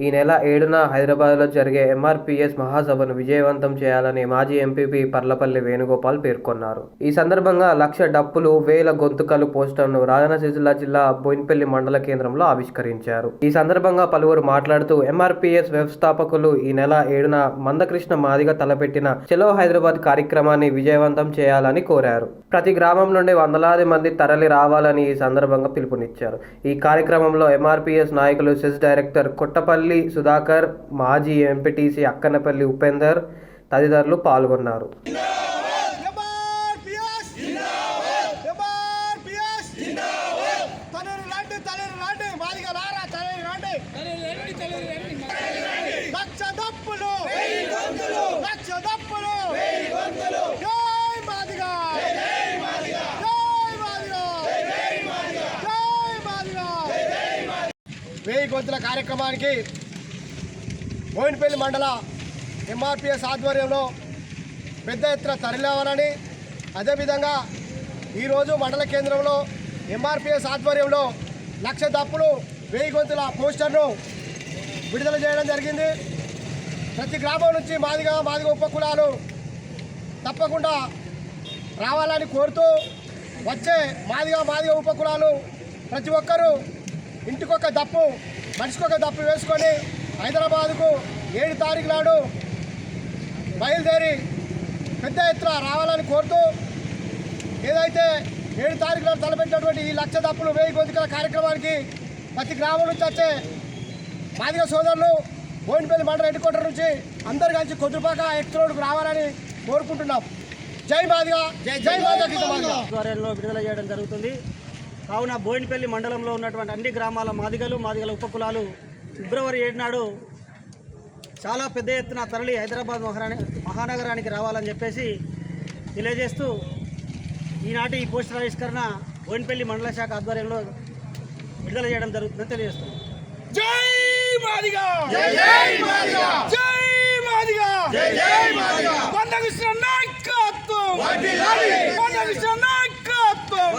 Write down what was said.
ఈ నెల 7న హైదరాబాద్లో జరిగే ఎంఆర్పీఎస్ మహాసభను విజయవంతం చేయాలని మాజీ ఎంపీపీ పర్లపల్లి వేణుగోపాల్ పేర్కొన్నారు. ఈ సందర్భంగా 1,00,000 డప్పులు 1000 గొంతుకలు పోస్టర్ను రాజన్న సిరిసిల్ల జిల్లా బోయిన్పల్లి మండల కేంద్రంలో ఆవిష్కరించారు. ఈ సందర్భంగా పలువురు మాట్లాడుతూ ఎంఆర్పీఎస్ వ్యవస్థాపకులు ఈ నెల 7న మందకృష్ణ మాదిగ తలపెట్టిన చలో హైదరాబాద్ కార్యక్రమాన్ని విజయవంతం చేయాలని కోరారు. ప్రతి గ్రామం నుండి వందలాది మంది తరలి రావాలని ఈ సందర్భంగా పిలుపునిచ్చారు. ఈ కార్యక్రమంలో ఎంఆర్పీఎస్ నాయకులు సెస్ డైరెక్టర్ కొట్టపల్లి సుధాకర్, మాజీ ఎంపీటీసీ అక్కనపల్లి ఉపేందర్ తదితరులు పాల్గొన్నారు. వేయి గొంతుల కార్యక్రమానికి బోయిన్పల్లి మండల ఎంఆర్పీఎస్ ఆధ్వర్యంలో పెద్ద ఎత్తున తరలిరావాలని, అదేవిధంగా ఈరోజు మండల కేంద్రంలో ఎంఆర్పీఎస్ ఆధ్వర్యంలో 1,00,000 దప్పులు 1000 గొంతుల పోస్టర్ను విడుదల చేయడం జరిగింది. ప్రతి గ్రామం నుంచి మాదిగ ఉపకులాలు తప్పకుండా రావాలని కోరుతూ వచ్చే మాదిగ ఉపకులాలు ప్రతి ఒక్కరూ ఇంటికొక దప్పు, మనిషికొక దప్పు వేసుకొని హైదరాబాద్కు 7 తారీఖు నాడు బయలుదేరి పెద్ద ఎత్తున రావాలని కోరుతూ, ఏదైతే 7 తారీఖు నాడు తలపెట్టినటువంటి ఈ 1,00,000 దప్పులు 1000 గొంతుకల కార్యక్రమానికి ప్రతి గ్రామం నుంచి వచ్చే మాదిగ సోదరులు బోయిన్పల్లి మండల హెడ్ క్వార్టర్ నుంచి అందరు కలిసి కొద్దిపాక ఎక్స్రోడ్కు రావాలని కోరుకుంటున్నాం. జై మాదిగ, జై మాదిగ ఆధ్వర్యంలో విడుదల చేయడం జరుగుతుంది. కావున బోయిన్పల్లి మండలంలో ఉన్నటువంటి అన్ని గ్రామాల మాదిగల ఉపకులాలు ఫిబ్రవరి 7 నాడు చాలా పెద్ద ఎత్తున తరలి హైదరాబాద్ మహానగరానికి రావాలని చెప్పేసి తెలియజేస్తూ ఈనాటి ఈ పోస్టర్ ఆవిష్కరణ బోయిన్పల్లి మండల శాఖ ఆధ్వర్యంలో విడుదల చేయడం జరుగుతుందని తెలియజేస్తున్నాం. జై మాదిగ, జై మాదిగ, జై మాదిగ, జై మాదిగ. మందకృష్ణ నాయకత్వం, మందకృష్ణ నాయకత్వం.